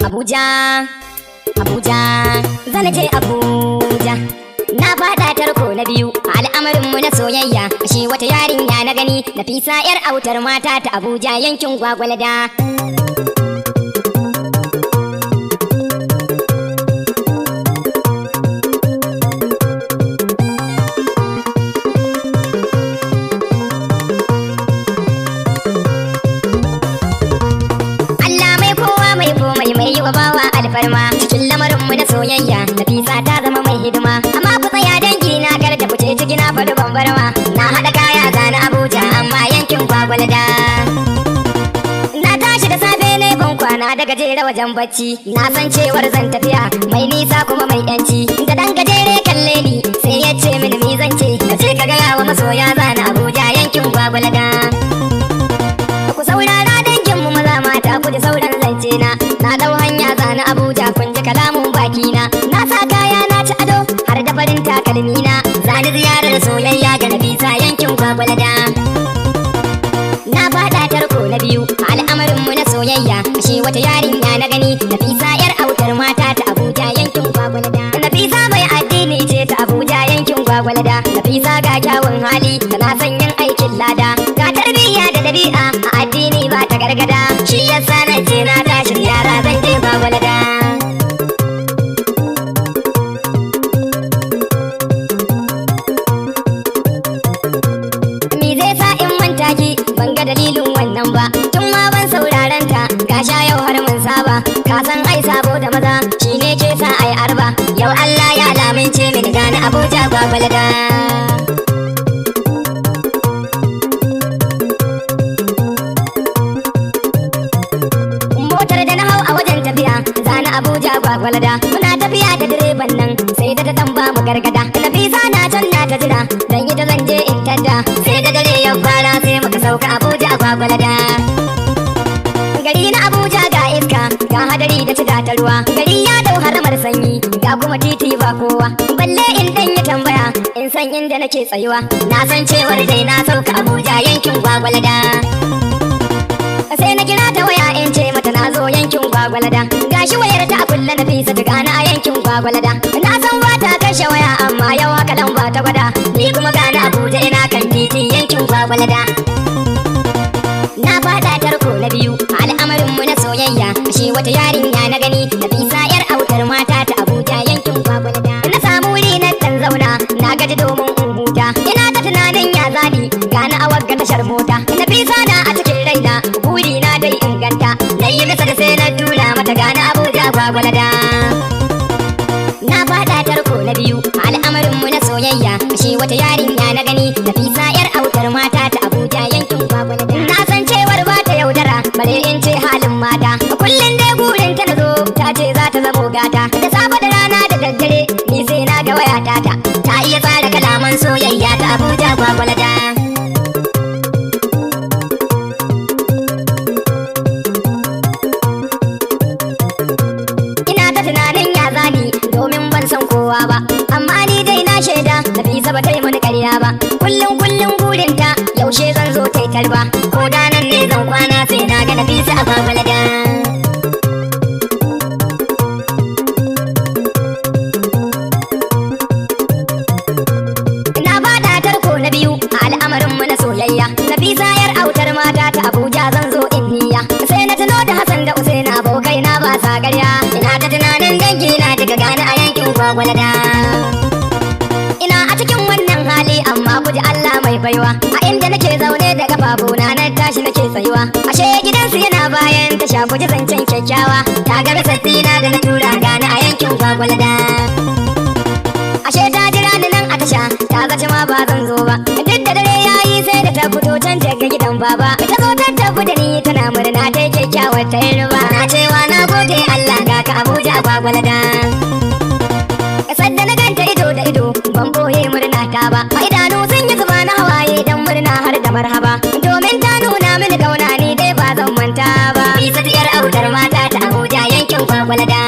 Abuja, Abuja, zan je Abuja. Na fada tarko na biyu a al'amarinmu na soyayya. Ashe wata yarinya na gani, Nafisa yar autar mata ta Abuja yankin Gwagwalada. Bawa alfarma cikin lamarinmu na soyayya, Nafisa ta zama mai hidima. Amma ku tsaya dangi na kar da kuce ciki na faɗi bambarma. Na haɗa kaya zana Abuja amma yankin Gwagwalada. Na tashi da safe ne ban kwana da gajere wajen bacci. Na san cewar zan tafiya mai nisa kuma mai yanci. Da dan gajere kalle ni sai ya ce mini me zan ce. Ka ce ka gaya wa masoya zana Abuja yankin Gwagwalada. Ku saurara danginmu maza mata ku ji sauran zance na. Na dau hanya zana Abuja kun ji kalamun bakina. Na sa kaya na ci ado har da farin takalmi na. Zani ziyarar soyayya ga Nafisa yankin Gwagwalada. Na fada tarko na biyu a al'amarinmu na soyayya. Ashe wata yarinya na gani, Nafisa yar autar mata ta Abuja yankin Gwagwalada. Nafisa mai addini ce ta Abuja yankin Gwagwalada. Nafisa ga kyawun hali tana son yin aikin lada. Ga tarbiyya da dabi'a a addini ba ta gargada. Shi yasa na ce na tashi yara zan je Gwagwalada. Me zai sa in manta ki ban ga dalilin wannan ba. Tun ma ban sauraron ta ga sha yau har mun saba. Ka san ai sabo da maza shine ke sa ai arba. Yau Allah ya lamince mini gani Abuja Gwagwalada. Abuja Gwagwalada muna tafiya da direban nan sai da ta dan ba mu gargada. Nafisa na can na ta jira dan ita zan je in tadda. Sai da dare ya fara sai muka sauka Abuja Gwagwalada. Gari na Abuja ga iska ga hadari da cida ta ruwa. Gari ya dau haramar sanyi ga kuma titi ba kowa. Balle in dan ya tambaya in san inda nake tsayuwa. Na san cewar dai na sauka Abuja yankin Gwagwalada. Sai na kira ta waya in ce mata na zo yankin Gwagwalada. Gashi wayar ta a kulle Nafisa ta gana a yankin Gwagwalada. Na san ba ta kashe waya amma yawa kalan ba ta gwada. Ni kuma gana Abuja ina kan titi yankin Gwagwalada. Na fada tarko na biyu a al'amarinmu na soyayya. Ashe wata yarinya na gani, Nafisa yar autar mata ta Abuja yankin Gwagwalada. Na samu wuri na kan zauna na gaji domin in huta. Ina ta tunanin ya zaɓi gana a wagga tashar mota. Nafisa na a cikin raina buri na dai inganta. Na yi bisa da sai na tura mata gana Abuja Gwagwalada. Na fada tarko na biyu a al'amarinmu na soyayya. Ashe wata yarinya na gani, Nafisa yar autar mata ta Abuja yankin Gwagwalada. Na san cewar ba ta yaudara bare in ce halin mata. Kullum dai gurin ta nazo ta ce za ta zamo gata. Da safe da rana da daddare ni sai na ga wayata ta. Ta iya tsara kalaman soyayya ta Abuja Gwagwalada. Ba amma ni dai na shaida Nafisa ba ta yi mani ƙarya ba. Kullum gurinta yaushe zan zo ta yi tarba. Ko da nan ne zan kwana sai na ga Nafisa a Gwagwalada. Na fada tarko na biyu a al'amarinmu na soyayya. Nafisa yar autar mata ta Abuja zan zo in niyya. Sai na tuno da Hassan da Usaina abokai na ba sa ƙarya. Ina ta tunanin dangi na daga gani a yankin Gwagwalada. Ina a cikin wannan hali amma kuji Allah mai baiwa. A inda nake zaune da kafafuna na tashi nake tsayuwa. Ashe gidansu yana bayan tasha kuji zancen kyakkyawa. Ta ga rasattina da na tura gani a yankin Gwagwalada. Ashe ta jira ni nan a tasha ta zaci ma ba zan zo ba. Duk da dare yayi sai da ta fito can ga gidan baba. Ta zo ta tafi da ni tana murna ta yi kyakkyawar ta yi ruba. Na cewa na gode Allah ga ka Abuja Gwagwalada. Sadda na ganta ido da ido ban boye murna ta ba. A idanu sun yi zuba na hawaye dan murna har da marhaba. Domin ta nuna mini kauna ni dai ba zan manta ba. Nafisa yar autar mata ta Abuja yankin Gwagwalada.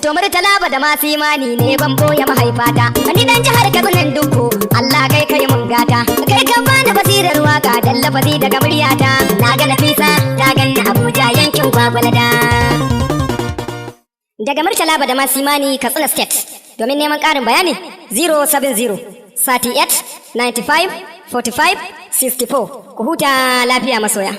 To Murtala ba da masu imani ne ban boye mahaifata. Ni dan jihar Kaduna Dukku Allah kai kai mun gata. Kai kan bani basirar waka dan lafazi daga muryata. Na ga Nafisa ta ganni Abuja Gwagwalada. Daga Murtala Bada Masimani Katsina State. Domin neman ƙarin bayani 070 38 95 45 64. Ku huta lafiya masoya.